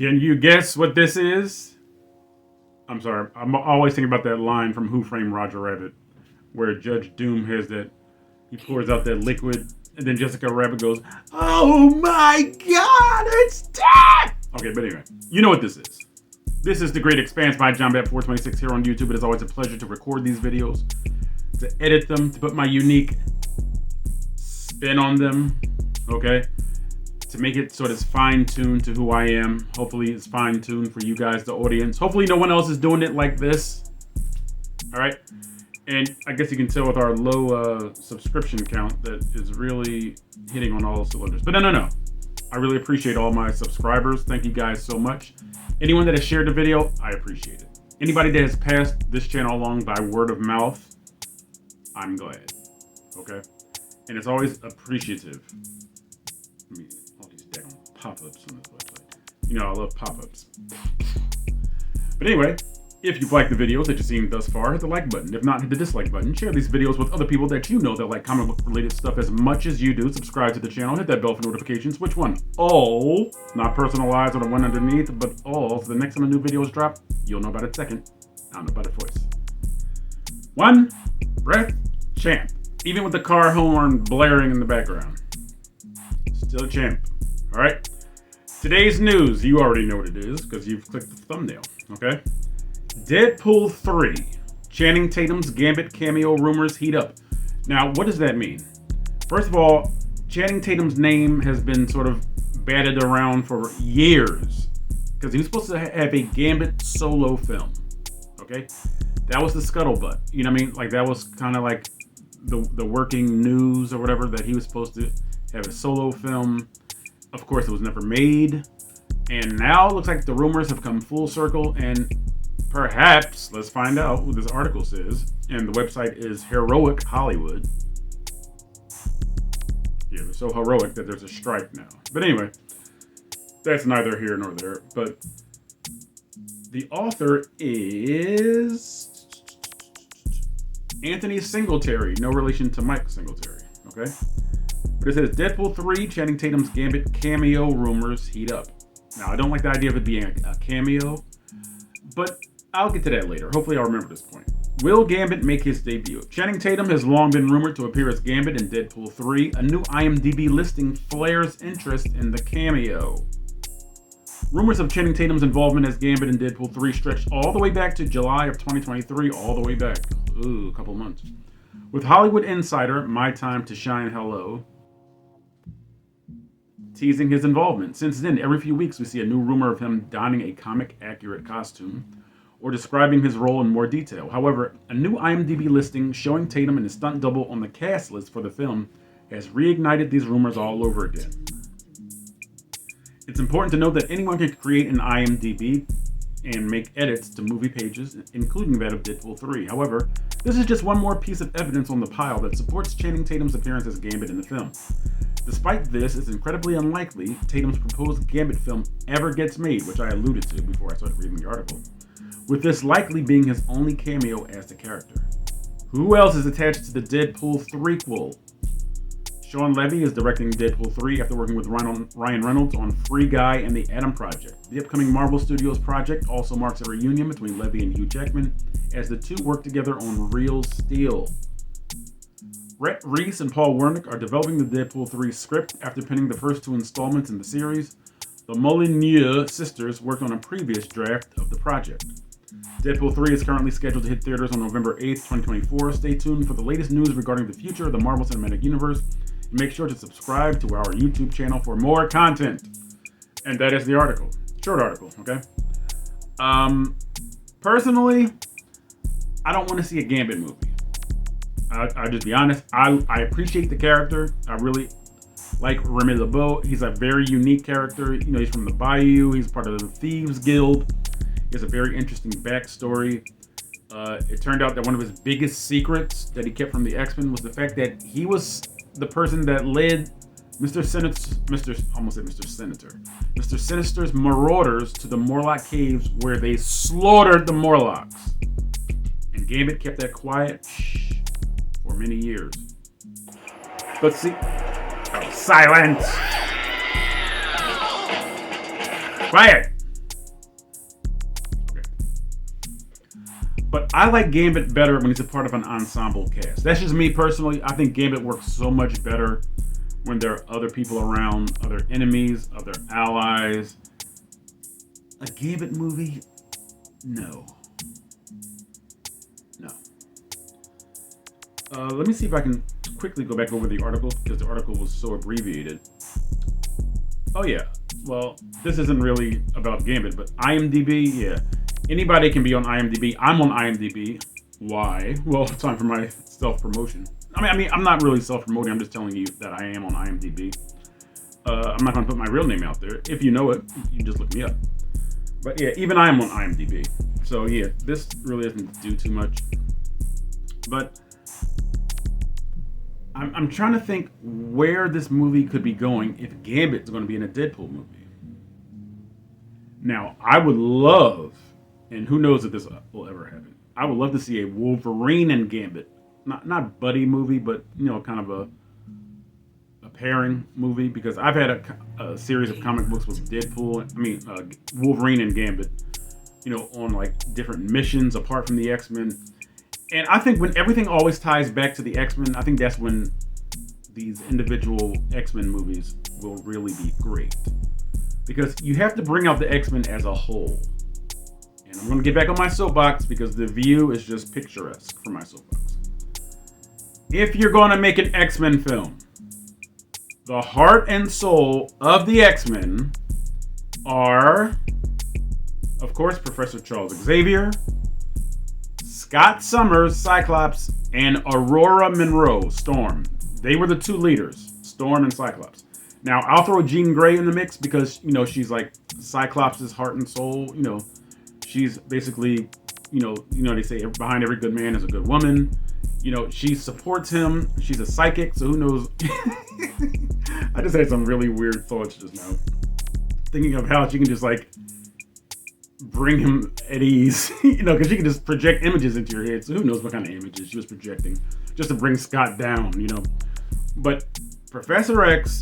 Can you guess what this is? I'm sorry. I'm always thinking about that line from Who Framed Roger Rabbit, where Judge Doom has that, he pours out that liquid, and then Jessica Rabbit goes, "Oh my God, it's death!" Okay, but anyway, you know what this is. This is The Great Expanse by JohnBat426 here on YouTube. It is always a pleasure to record these videos, to edit them, to put my unique spin on them, okay? To make it so that it's fine-tuned to who I am. Hopefully it's fine-tuned for you guys, the audience. Hopefully no one else is doing it like this. All right? And I guess you can tell with our low subscription count that is really hitting on all cylinders. But no. I really appreciate all my subscribers. Thank you guys so much. Anyone that has shared the video, I appreciate it. Anybody that has passed this channel along by word of mouth, I'm glad. Okay? And it's always appreciative. I mean, all these damn pop-ups on this website. You know, I love pop-ups. But anyway, if you've liked the videos that you've seen thus far, hit the like button. If not, hit the dislike button. Share these videos with other people that you know that like comic book related stuff as much as you do. Subscribe to the channel. Hit that bell for notifications. Which one? All. Not personalized or the one underneath, but all. So the next time a new videos drop, you'll know about it second. I'll know about it first. One breath champ. Even with the car horn blaring in the background. Still a champ. All right? Today's news, you already know what it is because you've clicked the thumbnail, okay? Deadpool 3. Channing Tatum's Gambit cameo rumors heat up. Now, what does that mean? First of all, Channing Tatum's name has been sort of batted around for years because he was supposed to have a Gambit solo film, okay? That was the scuttlebutt. You know what I mean? Like, that was kind of like the working news or whatever, that he was supposed to have a solo film. Of course, it was never made. And now it looks like the rumors have come full circle, and perhaps, let's find out what this article says. And the website is Heroic Hollywood. Yeah, they're so heroic that there's a strike now. But anyway, that's neither here nor there. But the author is Anthony Singletary, no relation to Mike Singletary, okay? But it says Deadpool 3, Channing Tatum's Gambit cameo rumors heat up. Now, I don't like the idea of it being a cameo, but I'll get to that later. Hopefully I'll remember this point. Will Gambit make his debut? Channing Tatum has long been rumored to appear as Gambit in Deadpool 3. A new IMDb listing flares interest in the cameo. Rumors of Channing Tatum's involvement as Gambit in Deadpool 3 stretched all the way back to July of 2023, all the way back. Ooh, a couple months. With Hollywood Insider, My Time to Shine Hello, teasing his involvement. Since then, every few weeks we see a new rumor of him donning a comic-accurate costume or describing his role in more detail. However, a new IMDb listing showing Tatum and his stunt double on the cast list for the film has reignited these rumors all over again. It's important to note that anyone can create an IMDb and make edits to movie pages, including that of Deadpool 3. However, this is just one more piece of evidence on the pile that supports Channing Tatum's appearance as Gambit in the film. Despite this, it's incredibly unlikely Tatum's proposed Gambit film ever gets made, which I alluded to before I started reading the article, with this likely being his only cameo as the character. Who else is attached to the Deadpool 3quel? Sean Levy is directing Deadpool 3 after working with Ryan Reynolds on Free Guy and The Atom Project. The upcoming Marvel Studios project also marks a reunion between Levy and Hugh Jackman as the two work together on Real Steel. Rhett Reese and Paul Wernick are developing the Deadpool 3 script after penning the first two installments in the series. The Molyneux sisters worked on a previous draft of the project. Deadpool 3 is currently scheduled to hit theaters on November 8th, 2024. Stay tuned for the latest news regarding the future of the Marvel Cinematic Universe. And make sure to subscribe to our YouTube channel for more content. And that is the article. Short article, okay? Personally, I don't want to see a Gambit movie. I'll just be honest. I appreciate the character. I really like Remy LeBeau. He's a very unique character. You know, he's from the Bayou. He's part of the Thieves Guild. He has a very interesting backstory. It turned out that one of his biggest secrets that he kept from the X-Men was the fact that he was the person that led Mr. Sinister's Marauders to the Morlock Caves, where they slaughtered the Morlocks. And Gambit kept that quiet for many years. But see... Oh, silence! Quiet! But I like Gambit better when he's a part of an ensemble cast. That's just me personally. I think Gambit works so much better when there are other people around, other enemies, other allies. A Gambit movie? No. Let me see if I can quickly go back over the article, because the article was so abbreviated. Oh yeah, well, this isn't really about Gambit, but IMDb, yeah. Anybody can be on IMDb. I'm on IMDb. Why? Well, time for my self-promotion. I mean, I'm not really self-promoting. I'm just telling you that I am on IMDb. I'm not going to put my real name out there. If you know it, you can just look me up. But yeah, even I am on IMDb. So yeah, this really doesn't do too much. But I'm trying to think where this movie could be going if Gambit's going to be in a Deadpool movie. Now, I would love, and who knows if this will ever happen, I would love to see a Wolverine and Gambit. Not buddy movie, but, you know, kind of a pairing movie, because I've had a series of comic books with Wolverine and Gambit, you know, on like different missions apart from the X-Men. And I think when everything always ties back to the X-Men, I think that's when these individual X-Men movies will really be great. Because you have to bring out the X-Men as a whole. And I'm going to get back on my soapbox because the view is just picturesque for my soapbox. If you're going to make an X-Men film, the heart and soul of the X-Men are, of course, Professor Charles Xavier, Scott Summers, Cyclops, and Aurora Monroe, Storm. They were the two leaders, Storm and Cyclops. Now, I'll throw Jean Grey in the mix because, you know, she's like Cyclops' heart and soul. You know, she's basically, you know, they say behind every good man is a good woman. You know, she supports him. She's a psychic, so who knows? I just had some really weird thoughts just now. Thinking of how she can just like bring him at ease, you know, because she can just project images into your head. So who knows what kind of images she was projecting just to bring Scott down, you know. But Professor X,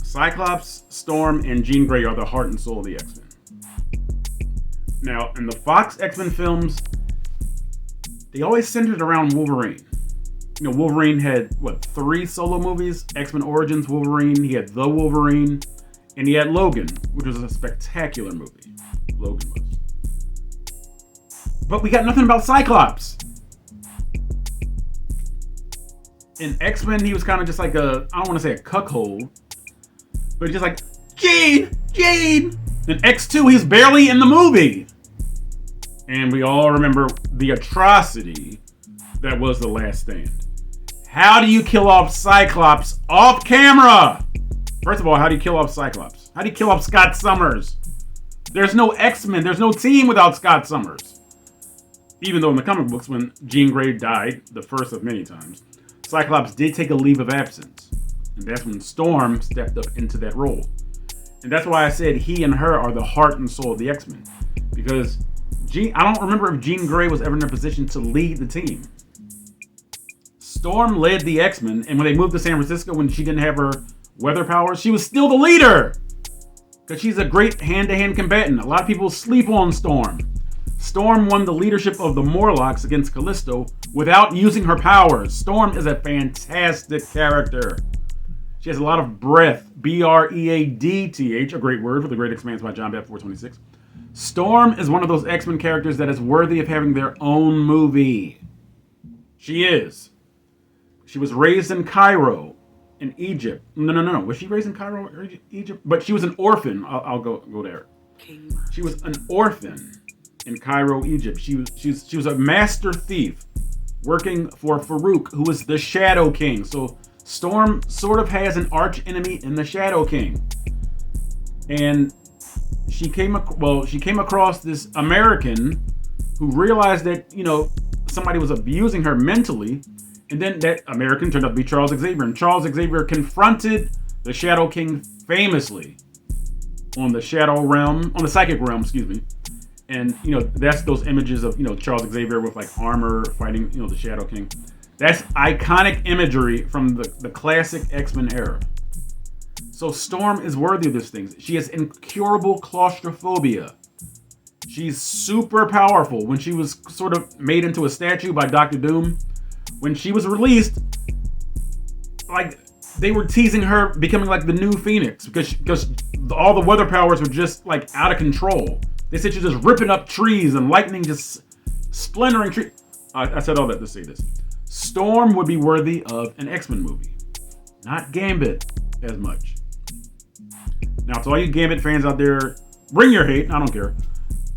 Cyclops, Storm, and Jean Grey are the heart and soul of the X-Men. Now, in the Fox X-Men films, they always centered around Wolverine. You know, Wolverine had, 3 solo movies? X-Men Origins Wolverine, he had The Wolverine, and he had Logan, which was a spectacular movie. Logan was. But we got nothing about Cyclops. In X-Men, he was kind of just like I don't want to say a cuckold, but just like, Jean! In X2, he's barely in the movie. And we all remember the atrocity that was The Last Stand. How do you kill off Cyclops off camera? First of all, how do you kill off Cyclops? How do you kill off Scott Summers? There's no X-Men. There's no team without Scott Summers. Even though in the comic books, when Jean Grey died, the first of many times, Cyclops did take a leave of absence. And that's when Storm stepped up into that role. And that's why I said he and her are the heart and soul of the X-Men. Because I don't remember if Jean Grey was ever in a position to lead the team. Storm led the X-Men, and when they moved to San Francisco when she didn't have her weather powers, she was still the leader. Because she's a great hand-to-hand combatant. A lot of people sleep on Storm. Storm won the leadership of the Morlocks against Callisto without using her powers. Storm is a fantastic character. She has a lot of breath. B-R-E-A-D-T-H, a great word for The Great Expanse by John Bat 426. Storm is one of those X-Men characters that is worthy of having their own movie. She is. She was raised in Cairo, in Egypt. No. Was she raised in Cairo or Egypt? But she was an orphan. I'll go there. She was an orphan in Cairo, Egypt. She was a master thief working for Farouk, who was the Shadow King. So Storm sort of has an arch enemy in the Shadow King. And she came across this American who realized that, you know, somebody was abusing her mentally, and then that American turned out to be Charles Xavier, and Charles Xavier confronted the Shadow King famously on the psychic realm, excuse me. And, you know, that's those images of, you know, Charles Xavier with like armor fighting, you know, the Shadow King. That's iconic imagery from the classic X-Men era. So Storm is worthy of these things. She has incurable claustrophobia. She's super powerful. When she was sort of made into a statue by Doctor Doom, when she was released, like, they were teasing her becoming like the new Phoenix because all the weather powers were just like out of control. They said she's just ripping up trees and lightning just splintering trees. I said all that to say this. Storm would be worthy of an X-Men movie, not Gambit as much. Now, to all you Gambit fans out there, bring your hate. I don't care.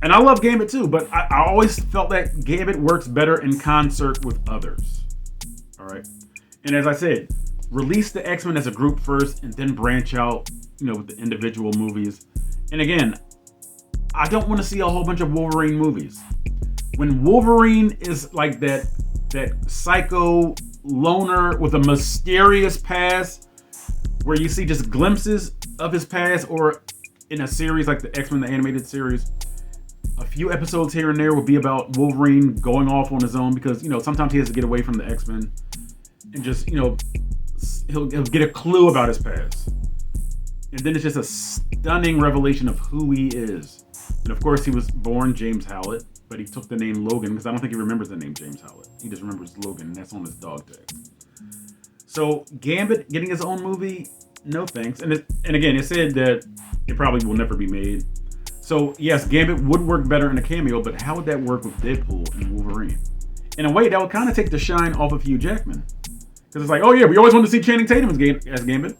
And I love Gambit too, but I always felt that Gambit works better in concert with others. All right. And as I said, release the X-Men as a group first and then branch out, with the individual movies. And again, I don't want to see a whole bunch of Wolverine movies. When Wolverine is like that psycho loner with a mysterious past where you see just glimpses of his past, or in a series like the X-Men, the animated series, a few episodes here and there will be about Wolverine going off on his own because, sometimes he has to get away from the X-Men and just, he'll get a clue about his past. And then it's just a stunning revelation of who he is. And of course, he was born James Howlett, but he took the name Logan because I don't think he remembers the name James Howlett. He just remembers Logan, and that's on his dog tag. So Gambit getting his own movie, no thanks. And again, it said that it probably will never be made. So yes, Gambit would work better in a cameo, but how would that work with Deadpool and Wolverine? In a way, that would kind of take the shine off of Hugh Jackman. Because it's like, oh yeah, we always wanted to see Channing Tatum as Gambit.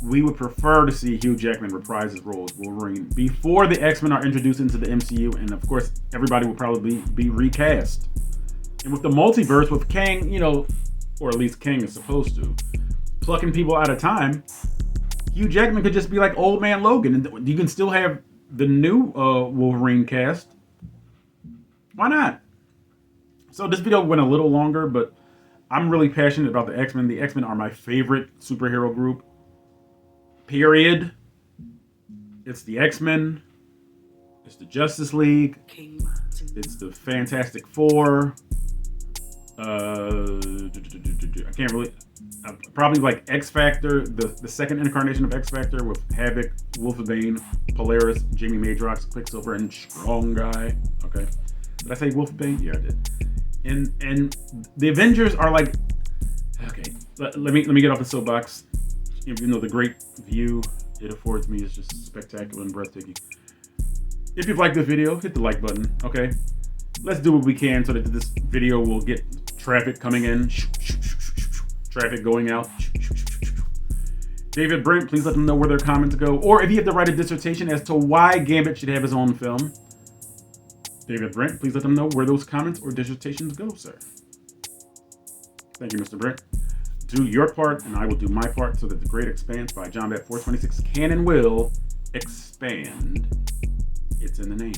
We would prefer to see Hugh Jackman reprise his role as Wolverine before the X-Men are introduced into the MCU, and of course, everybody will probably be recast. And with the multiverse, with Kang, or at least Kang is supposed to, plucking people out of time, Hugh Jackman could just be like Old Man Logan, and you can still have the new Wolverine cast. Why not? So this video went a little longer, but I'm really passionate about the X-Men. The X-Men are my favorite superhero group. Period. It's the X-Men. It's the Justice League. It's the Fantastic Four. I can't really. Probably like X Factor, the second incarnation of X Factor with Havoc, Wolfbane, Polaris, Jamie Madrox, Quicksilver, and Strong Guy. Okay, did I say Wolfbane? Yeah, I did. And the Avengers are like, okay. Let me get off the soapbox. Even though the great view it affords me is just spectacular and breathtaking. If you've liked this video, hit the like button, okay? Let's do what we can so that this video will get traffic coming in, traffic going out. David Brent, please let them know where their comments go. Or if you have to write a dissertation as to why Gambit should have his own film, David Brent, please let them know where those comments or dissertations go, sir. Thank you, Mr. Brent. Do your part, and I will do my part so that The Great Expanse by John Bat 426 can and will expand. It's in the name.